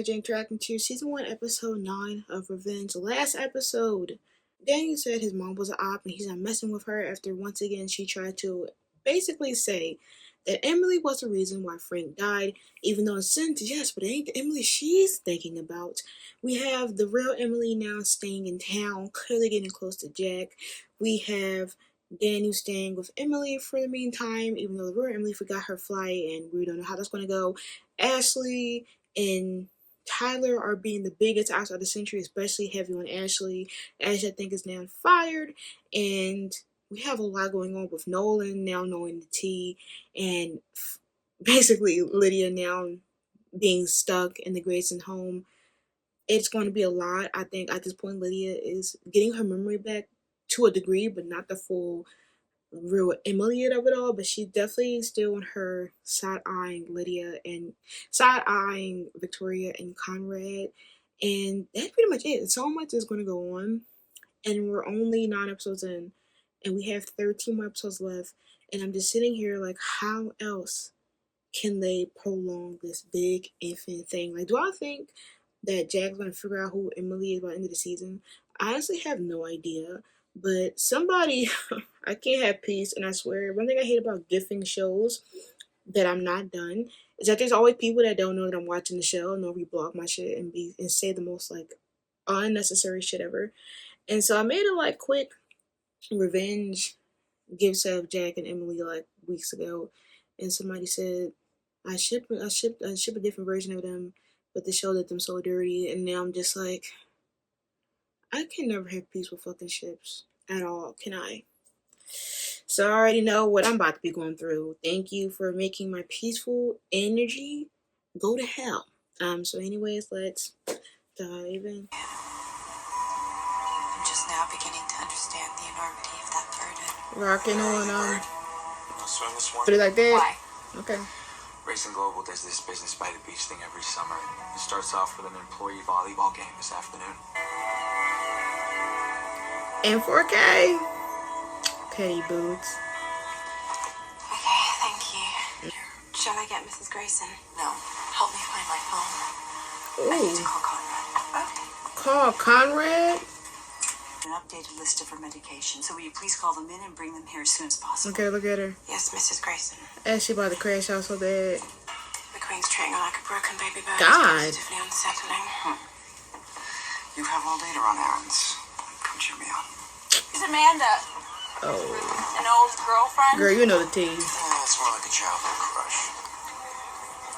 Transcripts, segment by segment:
Magic Interacting 2 Season 1 Episode 9 of Revenge. Last episode, Daniel said his mom was an op and he's not messing with her after once again she tried to basically say that Emily was the reason why Frank died, even though in sentence, yes, but it ain't the Emily she's thinking about. We have the real Emily now staying in town, clearly getting close to Jack. We have Daniel staying with Emily for the meantime, even though the real Emily forgot her flight and we don't know how that's going to go. Ashley and Tyler are being the biggest outside the century, especially heavy on Ashley. Ashley, I think, is now fired, and we have a lot going on with Nolan now knowing the tea, and basically Lydia now being stuck in the Grayson home. It's going to be a lot. I think at this point Lydia is getting her memory back to a degree, but not the full real Emily of it all, but she's definitely still on her side-eyeing Lydia and side-eyeing Victoria and Conrad, and that's pretty much it. So much is going to go on, and we're only 9 episodes in, and we have 13 more episodes left, and I'm just sitting here like, how else can they prolong this big infinite thing? Like, do I think that Jack's going to figure out who Emily is by the end of the season? I honestly have no idea. But somebody, I can't have peace, and I swear, one thing I hate about gifting shows that I'm not done is that there's always people that don't know that I'm watching the show and they'll reblog my shit and say the most like unnecessary shit ever. And so I made a like quick revenge gifts of Jack and Emily like weeks ago, and somebody said I ship a different version of them, but the show did them so dirty, and now I'm just like, I can never have peace with fucking ships at all, can I? So I already know what I'm about to be going through. Thank you for making my peaceful energy go to hell. So anyways, let's dive in. I'm just now beginning to understand the enormity of that burden. Rocking on, put it like that? Why? Okay. Racing Global does this business by the beach thing every summer. It starts off with an employee volleyball game this afternoon. And 4K. Petty boots. Okay, thank you. Shall I get Mrs. Grayson? No. Help me find my phone. I need to call Conrad. Okay. Call Conrad? An updated list of her medications. So will you please call them in and bring them here as soon as possible? Okay, look at her. Yes, Mrs. Grayson. As she about to crash out so bad. The Queen's treating her like a broken baby bird. God. It's positively unsettling. You have all day to run errands. Come cheer me on. It's Amanda. Oh. An old girlfriend? Girl, you know the tea. It's more like a childhood crush.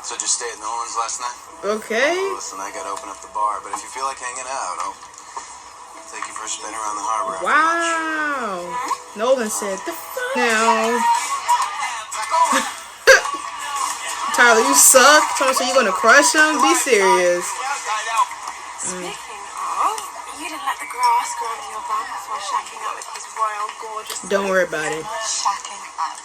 So just stay at Nolan's last night? Okay. Listen, I gotta open up the bar, but if you feel like hanging out, I'll take you for a spin around the harbor. Wow. Nolan said, the fuck now. Tyler, you suck. Someone said you gonna crush him? Be serious. Speaking of, you didn't let the grass grow under your bum before shacking up with his royal gorgeous. Don't worry about it. Shacking up.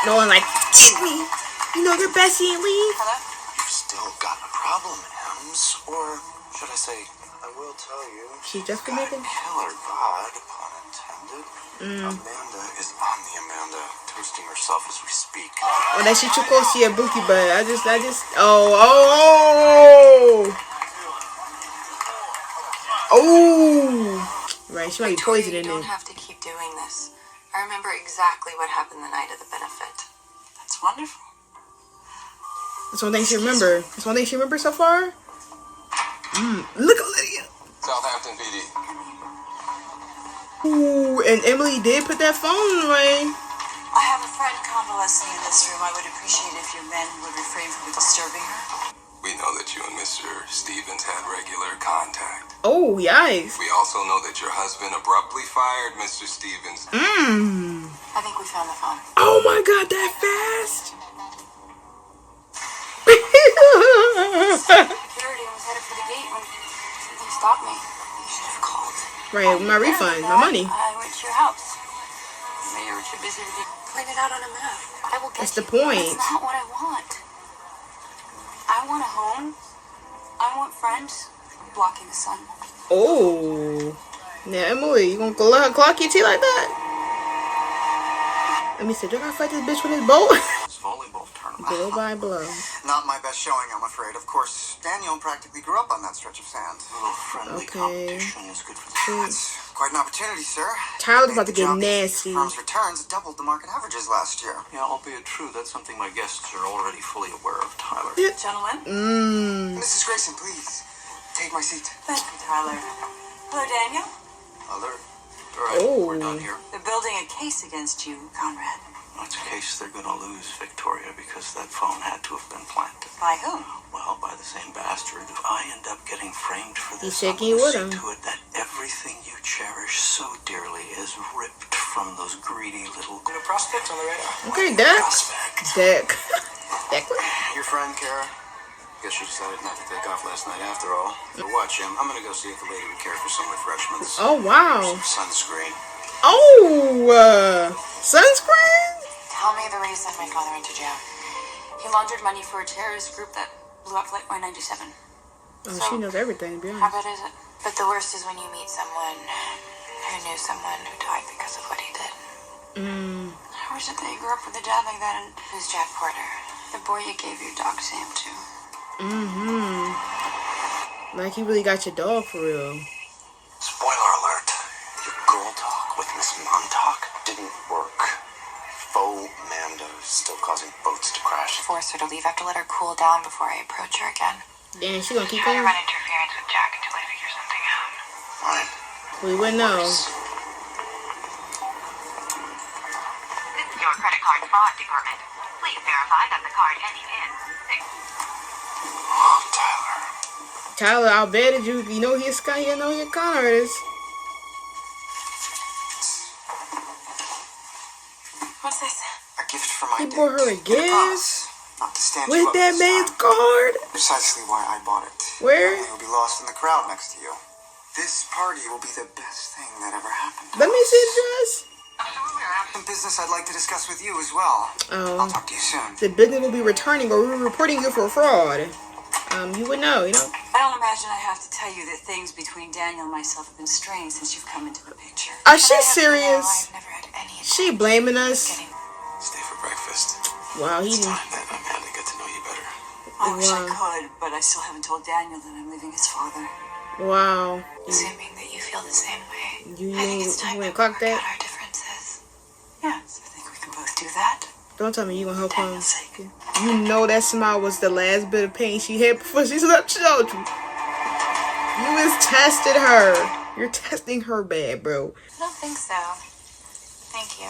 No one like, take me. You know your bestie and leave. Hello? You've still got a problem, Ems. Or should I say, I will tell you. She's just gonna make it. Killer bod, pun intended. Amanda is on the Amanda, toasting herself as we speak. Oh, that shit too close to your bookie butt. I just, oh. Right, she might be poisoning You it. don't have to keep doing this. I remember exactly what happened the night of the benefit. That's wonderful. That's one thing she remember. That's one thing she remembers so far. Look at Lydia. Southampton PD. Ooh, and Emily did put that phone away. I have a friend convalescing in this room. I would appreciate if your men would refrain from disturbing her. We know that you and Mr. Stevens had regular contact. Oh, yikes. We also know that your husband abruptly fired Mr. Stevens. I think we found the phone. Oh my God, that fast. Security was headed for the gate when something stopped me. You should have called. Right, my refund, my money. I went to your house. Maybe you were too busy to point it out on a map. I will get That's the you. point. That's not what I want. I want a home. I want friends blocking the sun. Oh. Now, Emily, you gonna clock your tea like that? Let me see, do I gotta fight this bitch with this boat? This volleyball tournament. Blow by blow. Not my best showing, I'm afraid. Of course, Daniel practically grew up on that stretch of sand. A little friendly competition is good for the That's quite an opportunity, sir. Tyler's about to Made the get job easy. nasty. Firm's returns doubled the market averages last year. Yeah, albeit true, that's something my guests are already fully aware of, Tyler. Gentlemen, Mrs. Grayson, please, take my seat. thank you, Tyler. Hello, Daniel. Alert. All right, we're done here. They're building a case against you, Conrad. That's a case they're gonna lose, Victoria, because that phone had to have been planted. By whom? Well, by the same bastard. If I end up getting framed for He's this, shaking I'm with gonna him. see to it that everything you cherish so dearly is ripped from those greedy little prospects on the radar. Okay, Deck. Prospect. Deck. Deck. Your friend, Kara? Guess you decided not to take off last night after all. But watch him. I'm gonna go see if the lady would care for some refreshments. Oh, wow. Some sunscreen. Oh, sunscreen? Tell me the reason my father went to jail. He laundered money for a terrorist group that blew up Flight 197. Oh, she knows everything, to be How honest. bad is it? But the worst is when you meet someone who knew someone who died because of what he did. I wish that they grew up with a dad like that. And who's Jack Porter? The boy you gave your dog Sam to. Like, he really got your dog for real. Spoiler alert. Your girl talk with Miss Montauk didn't work. Faux Mando is still causing boats to crash. Force her to leave. I have to let her cool down before I approach her again. Damn, she gonna keep Try to going? run interference with Jack until I figure something out. Fine. We wouldn't know. This is your credit card fraud department. Please verify that the card ending in 6. Oh, Tyler. Tyler, I'll bet it you know he's you know your con artist. What's this? A gift for my He dad. bought her a And gift? promise not to stand you With up that this man's time. card? Precisely why I bought it. Where? It will be lost in the crowd next to you. This party will be the best thing that ever happened to Let me us. see the dress. Some business I'd like to discuss with you as well. I'll Oh, talk to you soon. the business will be returning or we're reporting you for fraud. You would know, you know. I don't imagine I have to tell you that things between Daniel and myself have been strained since you've come into the picture. Are But she I have to know serious? I've never had any She blaming us. getting. Stay for breakfast. Wow, he It's time that Amanda get to know you better. I wish I Wow. could, but I still haven't told Daniel that I'm leaving his father. wow. Assuming that you feel the same way. You I think know it's time you we ain't clock work that? out our differences. Yes, I think we can both do that. Don't tell me you gonna help him. Daniel's sake. You know that smile was the last bit of pain she had before she slept children. You was testing her. You're testing her bad, bro. I don't think so. Thank you.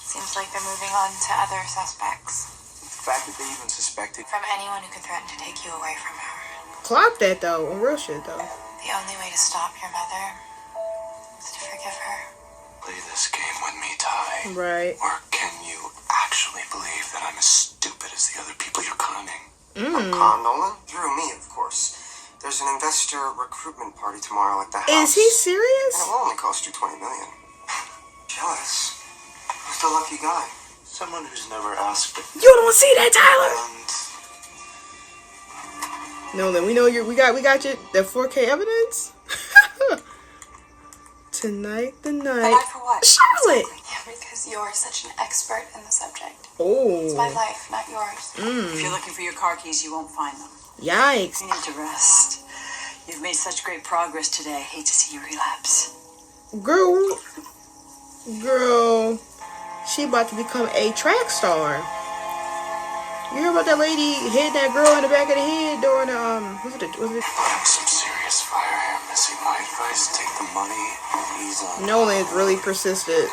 Seems like they're moving on to other suspects. The fact that they even suspected. From anyone who could threaten to take you away from her. Clock that though, on real shit though. The only way to stop your mother is to forgive her. Play this game with me, Ty. Right. Or can you actually believe that I'm as stupid as the other people you're conning? Con Nolan? Through me, of course. There's an investor recruitment party tomorrow at the house. Is he And it serious? will only cost you $20 million. Jealous. Who's the lucky guy? Someone who's never asked it. You don't see that, Tyler? And Nolan, we know we got you the 4K evidence. Tonight the But night. I for what? Charlotte. Yeah, because you're such an expert in the subject. It's my Oh, life, not yours. If you're looking for your car keys, you won't find them. yikes. You need to rest. You've made such great progress today. I hate to see you relapse. Girl, she about to become a track star. You hear about that lady hit that girl in the back of the head during was it I'm some serious fire here, Missy. My advice: take the money and ease on. Nolan's really persistent.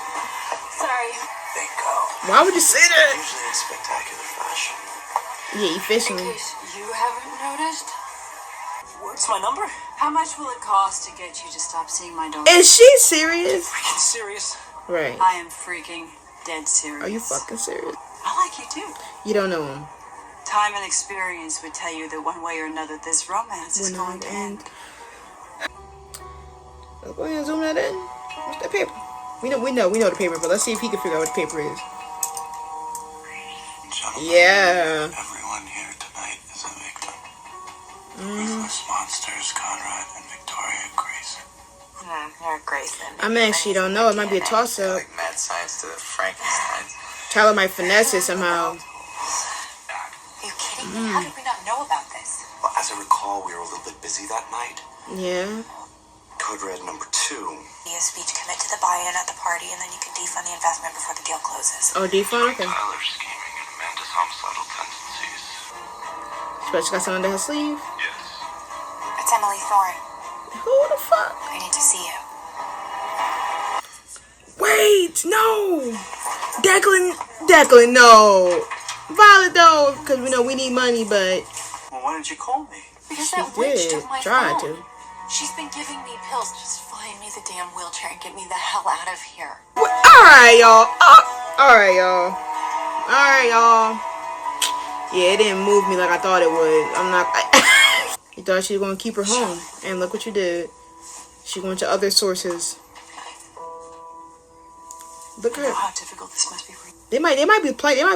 Sorry. They go. Why would you say that? Usually in spectacular fashion. Yeah, efficiently. In case you haven't noticed, What's my number? how much will it cost to get you to stop seeing my dog? Is she serious? Freaking serious. Right. I am freaking dead serious. Are you fucking serious? I like you too. You don't know him. Time and experience would tell you that one way or another this romance is We're going not to end. Let's go ahead and zoom that in. What's that paper? We know the paper, but let's see if he can figure out what the paper is. Gentlemen, Yeah. everyone here tonight is a victim. Ruthless monsters, Conrad and Victoria Grayson. You're Grayson. I actually don't know. It might be a toss-up. Like mad science to Frankenstein. Tyler might finesse it somehow. How did we not know about this? Well, as I recall, we were a little bit busy that night. Yeah. Code red number 2. Be a speech, commit to the buy-in at the party, and then you can defund the investment before the deal closes. Oh, defund? Okay. Tyler scheming and Amanda's homicidal tendencies. But she got something under her sleeve. Yes. It's Emily Thorne. Who the fuck? I need to see you. Wait, no. Declan, no. Violet, though, because we know we need money, but Well, why didn't you call me? Because she that witch did took my try phone. to. She's been giving me pills. Just find me the damn wheelchair and get me the hell out of here. Alright, y'all. Alright, y'all. Yeah, it didn't move me like I thought it would. I'm not. You thought she was going to keep her home. And look what you did. She went to other sources. Look at her. How difficult this must be for you. They might be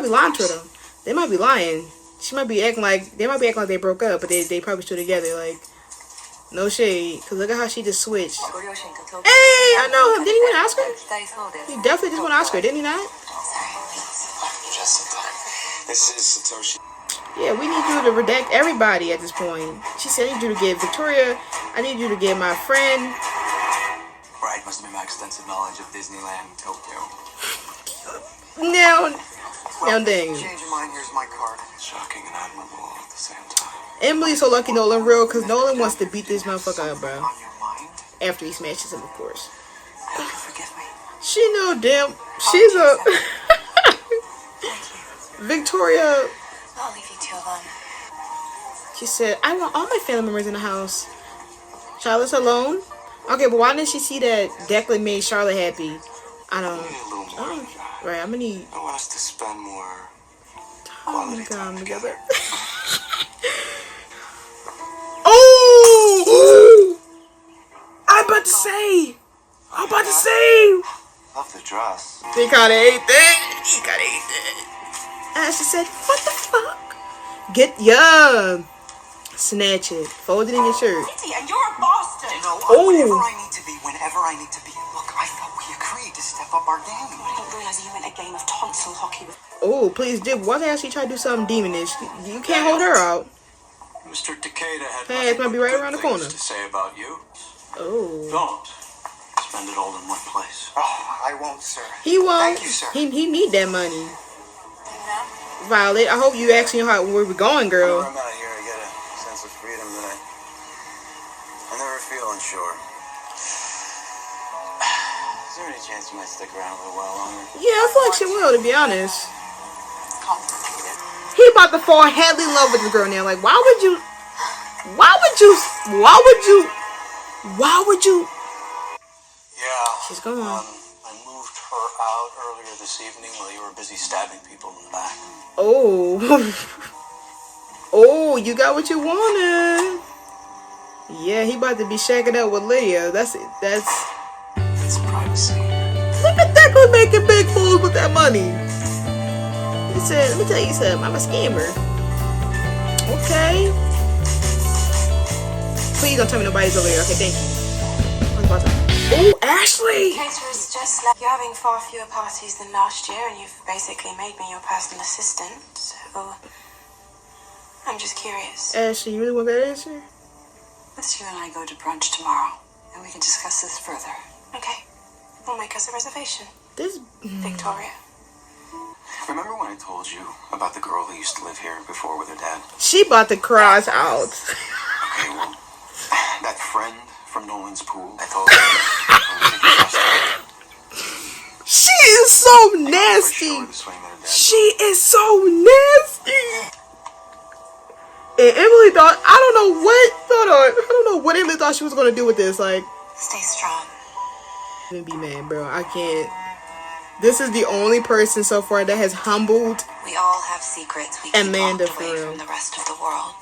lying to her though. They might be lying. She might be acting like they broke up, but they probably still together. Like, no shade. Cause look at how she just switched. Hey, I know him. Didn't he win an Oscar? He definitely just won an Oscar, didn't he not? Just in time. This is Satoshi. Yeah, we need you to redact everybody at this point. She said, I need you to get Victoria. I need you to get my friend. Right, must have been my extensive knowledge of Disneyland and Tokyo. Now dang. Change your mind, here's my card. Shocking and admirable all at the same time. Emily's so lucky Nolan real, because Nolan wants to beat this motherfucker up, bro. On your mind? After he smashes him, of course. I hope you forgive me. She know damn. She's a... Victoria... I'll leave you two alone. She said, I want all my family members in the house. Charlotte's alone? Okay, but why didn't she see that Declan made Charlotte happy? I I need a little more than that. Right, I'm gonna need I want us to spend more quality quality time time together. together. Oh! I'm about to say! Love the dress. He kinda ate that. And she said, what the fuck? Snatch it. Fold it in your shirt. And you're a Boston. No, Oh. whenever I need to be, whenever I need to be. Look, I thought we agreed to step up our game. I didn't realize you meant a game of tonsil hockey with... Oh, please, Dib. Why the hell she try to do something demonish? You can't hold her out. Mr. Takeda had Hey, it's gonna nothing be but right good around the things corner. to say about you. Oh. Don't spend it all in one place. Oh, I won't, sir. He won't. Thank you, sir. He need that money. Violet, I hope you asking your heart where we're going, girl. Whenever I'm out here, I get a sense of freedom that I never feel unsure. Is there any chance you might stick around a little while longer? Yeah, I feel like she will, to be honest. Complicated. He about to fall heavily in love with this girl now. Like, why would you? Yeah. She's gone. I moved her out earlier this evening while you were busy stabbing people in the back. Oh. Oh, you got what you wanted. Yeah, he about to be shaking up with Lydia. That's It's privacy. look at Declan making big moves with that money. He said, let me tell you something, I'm a scammer. Okay. Please don't tell me nobody's over here. Okay, thank you. Oh, Ashley! Caterers just like you're having far fewer parties than last year, and you've basically made me your personal assistant. So I'm just curious. Ashley, you really want that answer? Let's you and I go to brunch tomorrow, and we can discuss this further. Okay. We'll make us a reservation. This Victoria. Remember when I told you about the girl who used to live here before with her dad? she about to cry us out. Okay, well, that friend from Nolan's pool, I told you. I think you trust her. She is so For nasty. sure to swing their dad. She is so nasty. And Emily thought, I don't know what Emily thought she was gonna do with this. Like, Stay strong. I'm gonna be mad, bro. I can't. This is the only person so far that has humbled. We all have secrets we keep Amanda, locked for away real. from the rest of the world.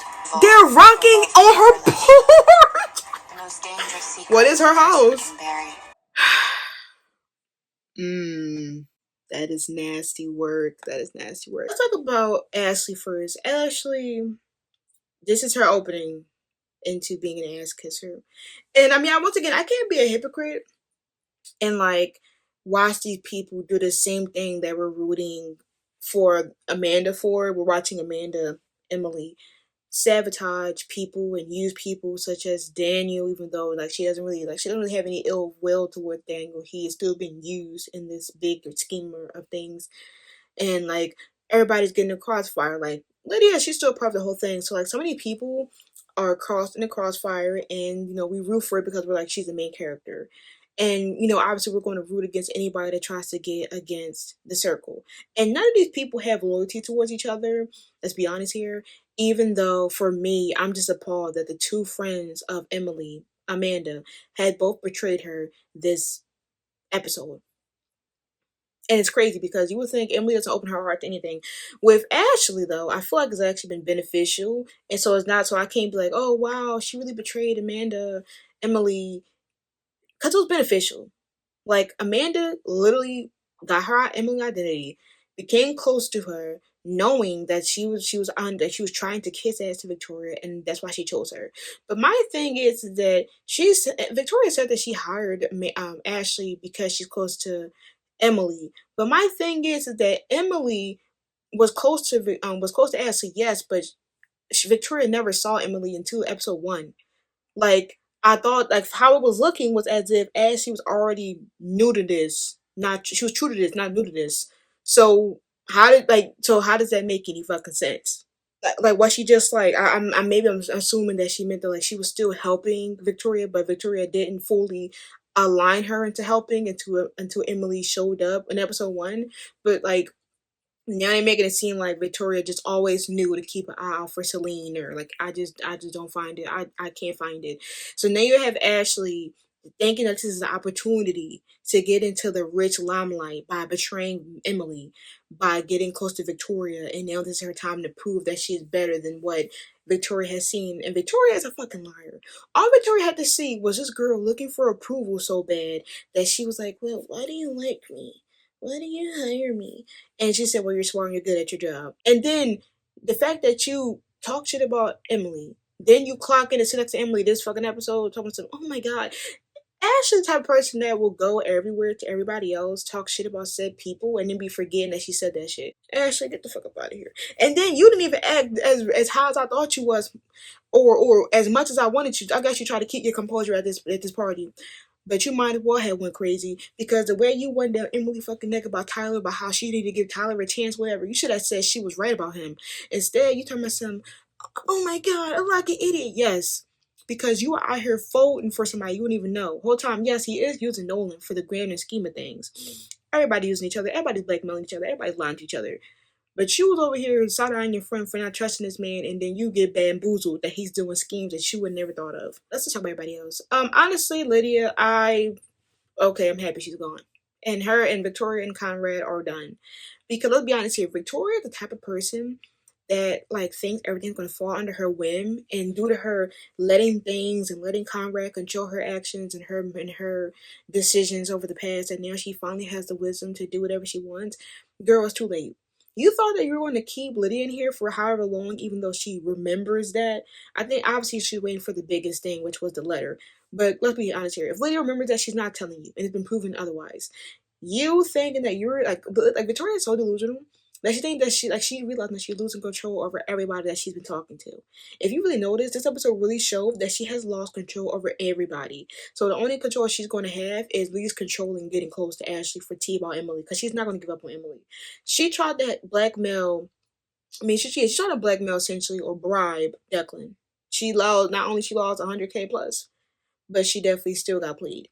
They're rocking on her porch. The most dangerous secret. What is her house? Can bury. That is nasty work. Let's talk about Ashley first. Ashley, this is her opening into being an ass kisser. And I mean, once again, I can't be a hypocrite and like watch these people do the same thing that we're rooting for Amanda for. We're watching Amanda Emily sabotage people and use people such as Daniel, even though she doesn't really have any ill will toward Daniel. He is still being used in this big schemer of things, and everybody's getting a crossfire. Like Lydia, she's still part of the whole thing. So so many people are crossed in the crossfire, and we root for it because we're she's the main character. And obviously we're going to root against anybody that tries to get against the circle. And none of these people have loyalty towards each other. Let's be honest here. Even though for me, I'm just appalled that the two friends of Emily, Amanda, had both betrayed her this episode. And it's crazy because you would think Emily doesn't open her heart to anything. With Ashley, though, I feel like it's actually been beneficial. And so it's not, so I can't be like, oh, wow, she really betrayed Emily, because it was beneficial. Amanda literally got her Emily identity, became close to her, knowing that she was trying to kiss ass to Victoria, and that's why she chose her. But my thing is that Victoria said that she hired Ashley because she's close to Emily. But my thing is that Emily was close to Ashley, yes, but Victoria never saw Emily until episode 1. I thought how it was looking was as if Ashley was already new to this, not she was true to this, not new to this. So how does that make any fucking sense? Was she just I'm assuming that she meant that she was still helping Victoria, but Victoria didn't fully align her into helping until Emily showed up in episode 1. But now they're making it seem like Victoria just always knew to keep an eye out for Celine, or I just don't find it. I can't find it. So now you have Ashley thinking that this is an opportunity to get into the rich limelight by betraying Emily, by getting close to Victoria, and now this is her time to prove that she's better than what Victoria has seen. And Victoria is a fucking liar. All Victoria had to see was this girl looking for approval so bad that she was like, well, why do you like me? Why do you hire me? And she said, well, you're smart and you're good at your job. And then the fact that you talk shit about Emily, then you clock in and sit next to Emily this fucking episode talking to, oh my god. Ashley's the type of person that will go everywhere to everybody else, talk shit about said people, and then be forgetting that she said that shit. Ashley, get the fuck up out of here. And then you didn't even act as high as I thought you was, or as much as I wanted you. I guess you try to keep your composure at this party. But you might as well have went crazy, because the way you went down Emily fucking neck about Tyler, about how she needed to give Tyler a chance, whatever, you should have said she was right about him. Instead, you talking about some, oh my god, I'm like an idiot. Yes, because you are out here voting for somebody you wouldn't even know. Whole time, yes, he is using Nolan for the grander scheme of things. Everybody using each other, everybody's blackmailing each other, everybody's lying to each other. But you was over here side-eyeing your friend for not trusting this man, and then you get bamboozled that he's doing schemes that you would never thought of. Let's just talk about everybody else. Honestly, Lydia, I'm happy she's gone. And her and Victoria and Conrad are done. Because let's be honest here, Victoria is the type of person that thinks everything's gonna fall under her whim, and due to her letting things and letting Conrad control her actions and her decisions over the past, and now she finally has the wisdom to do whatever she wants. Girl, it's too late. You thought that you were going to keep Lydia in here for however long, even though she remembers that. I think obviously she's waiting for the biggest thing, which was the letter. But let's be honest here. If Lydia remembers that, she's not telling you, and it's been proven otherwise. You thinking that you're Victoria is so delusional that she think that she realized that she's losing control over everybody that she's been talking to. If you really notice, this episode really showed that she has lost control over everybody. So the only control she's going to have is Lee's controlling getting close to Ashley for tea about Emily, because she's not going to give up on Emily. She tried to blackmail. She tried to blackmail essentially, or bribe Declan. Not only she lost 100K plus, but she definitely still got played.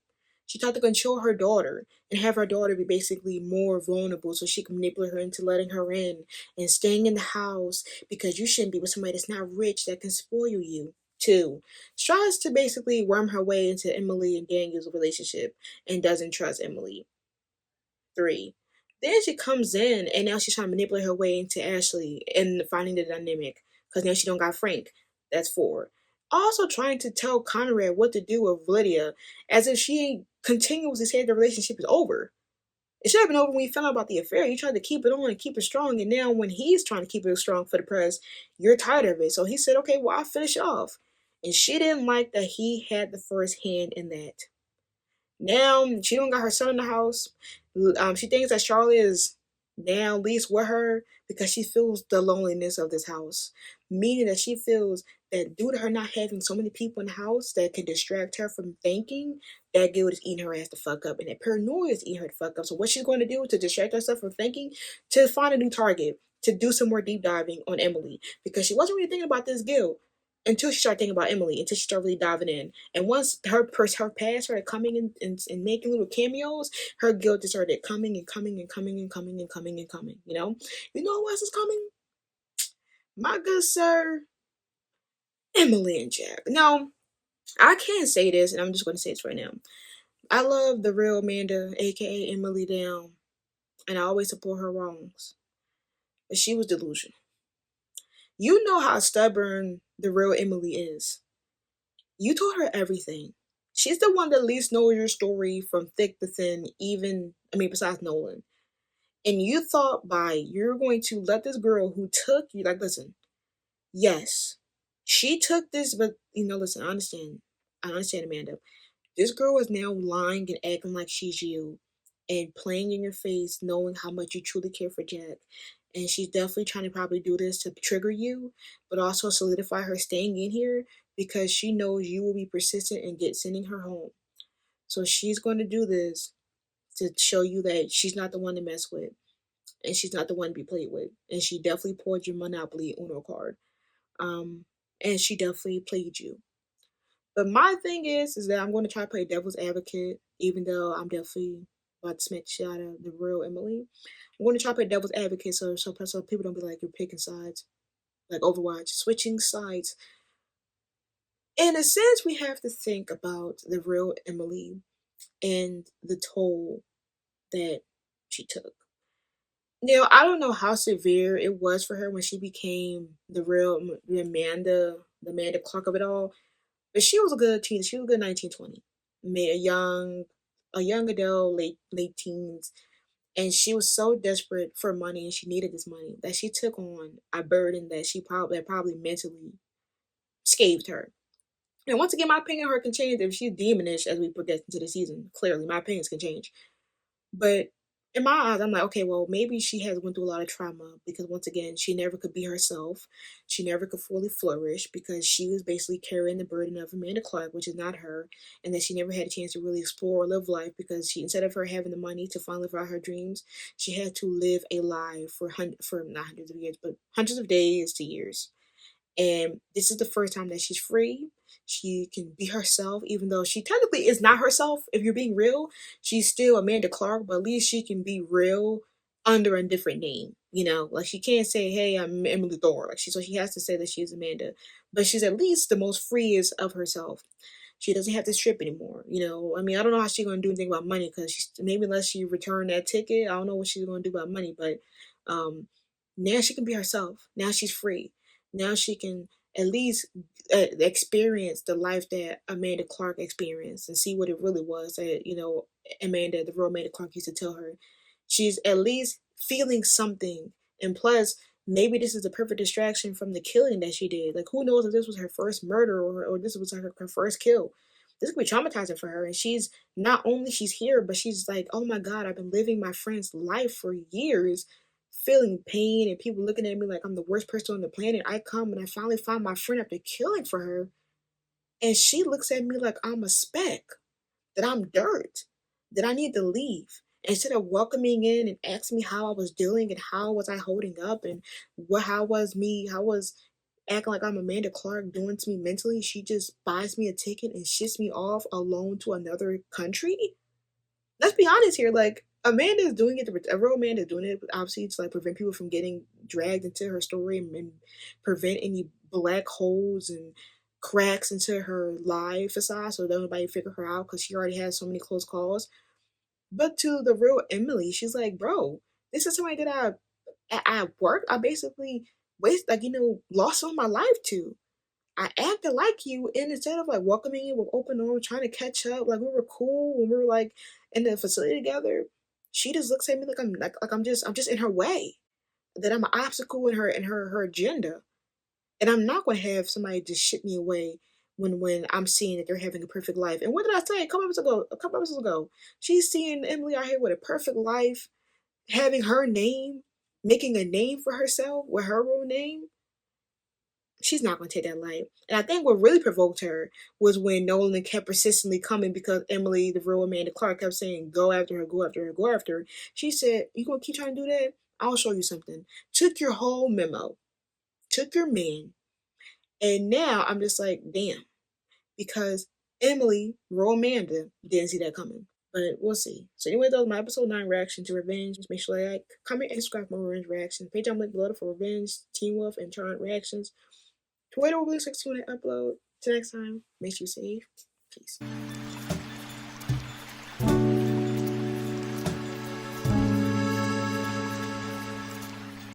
She tried to control her daughter and have her daughter be basically more vulnerable so she can manipulate her into letting her in and staying in the house, because you shouldn't be with somebody that's not rich that can spoil you. 2, she tries to basically worm her way into Emily and Daniel's relationship and doesn't trust Emily. 3, then she comes in and now she's trying to manipulate her way into Ashley and finding the dynamic, because now she don't got Frank. That's 4. Also trying to tell Conrad what to do with Lydia, as if she continuously said the relationship is over. It should have been over when you found out about the affair. You tried to keep it on and keep it strong, and now when he's trying to keep it strong for the press, you're tired of it. So he said, okay, well, I'll finish it off. And she didn't like that he had the first hand in that. Now, she don't got her son in the house. She thinks that Charlotte is now leaves with her because she feels the loneliness of this house. Meaning that she feels that due to her not having so many people in the house that can distract her from thinking, that guilt is eating her ass the fuck up and that paranoia is eating her the fuck up. So what she's going to do to distract herself from thinking, to find a new target, to do some more deep diving on Emily. Because she wasn't really thinking about this guilt until she started thinking about Emily, until she started really diving in. And once her past started coming in and making little cameos, her guilt just started coming and coming and coming and coming and coming and coming, you know? You know who else is coming? My good sir, Emily and Jack. Now, I can't say this, and I'm just going to say this right now. I love the real Amanda, aka Emily Down, and I always support her wrongs. But she was delusional. You know how stubborn the real Emily is. You told her everything. She's the one that least knows your story from thick to thin, besides Nolan. And you thought you're going to let this girl who took you, like, listen, yes, she took this, but, listen, I understand, Amanda. This girl is now lying and acting like she's you and playing in your face, knowing how much you truly care for Jack. And she's definitely trying to probably do this to trigger you, but also solidify her staying in here because she knows you will be persistent and sending her home. So she's going to do this to show you that she's not the one to mess with and she's not the one to be played with. And she definitely poured your Monopoly Uno card. And she definitely played you. But my thing is that I'm going to try to play devil's advocate, even though I'm definitely about to smack the shit out of the real Emily. I'm going to try to play devil's advocate so people don't be like, you're picking sides. Like Overwatch, switching sides. In a sense, we have to think about the real Emily and the toll that she took. Now, I don't know how severe it was for her when she became the Amanda Clark of it all. But she was a good teen. She was a good 1920. A young adult, late teens, and she was so desperate for money, and she needed this money that she took on a burden that probably mentally scathed her. And once again, my opinion on her can change if she's demonish as we progress into the season. Clearly, my opinions can change. But in my eyes, I'm like, okay, well, maybe she has went through a lot of trauma because once again, she never could be herself. She never could fully flourish because she was basically carrying the burden of Amanda Clark, which is not her, and that she never had a chance to really explore or live life because instead of her having the money to finally live out her dreams, she had to live a lie for not hundreds of years, but hundreds of days to years. And this is the first time that she's free. She can be herself, even though she technically is not herself. If you're being real, she's still Amanda Clark, but at least she can be real under a different name. Like she can't say, "Hey, I'm Emily Thorne." So she has to say that she's Amanda, but she's at least the most freest of herself. She doesn't have to strip anymore. I don't know how she's gonna do anything about money because maybe unless she return that ticket, I don't know what she's gonna do about money. But now she can be herself. Now she's free. Now she can at least experience the life that Amanda Clark experienced and see what it really was that, Amanda, the real Amanda Clark used to tell her. She's at least feeling something. And plus, maybe this is a perfect distraction from the killing that she did. Like, who knows if this was her first murder or this was her first kill. This could be traumatizing for her. And she's not only she's here, but she's like, oh my God, I've been living my friend's life for years, feeling pain and people looking at me like I'm the worst person on the planet. I come and I finally find my friend after killing for her. And she looks at me like I'm a speck, that I'm dirt, that I need to leave. Instead of welcoming in and asking me how I was doing and how was I holding up and how was acting like I'm Amanda Clark doing to me mentally, she just buys me a ticket and ships me off alone to another country. Let's be honest here, like Amanda is doing it. A real Amanda is doing it, obviously, to like prevent people from getting dragged into her story and prevent any black holes and cracks into her live facade, so that nobody figure her out because she already has so many close calls. But to the real Emily, she's like, bro, this is somebody that I worked. I basically lost all my life to. I acted like you, and instead of like welcoming you with open arms, trying to catch up, like we were cool when we were like in the facility together, she just looks at me like I'm just in her way, that I'm an obstacle in her agenda, and I'm not going to have somebody just ship me away when I'm seeing that they're having a perfect life. And what did I say a couple episodes ago? She's seeing Emily out here with a perfect life, having her name, making a name for herself with her real name, she's not going to take that light. And I think what really provoked her was when Nolan kept persistently coming because Emily, the real Amanda Clark, kept saying, go after her, go after her, go after her. She said, you going to keep trying to do that? I'll show you something. Took your whole memo, took your man, and now I'm just like, damn. Because Emily, real Amanda, didn't see that coming. But we'll see. So anyway, that was my episode 9 reaction to Revenge. Just make sure to like, comment, and subscribe for more Revenge reactions. Page down link below for Revenge, Teen Wolf, and Charlotte reactions. Twitter will release 16 when I upload. Till next time, make sure you're safe. Peace.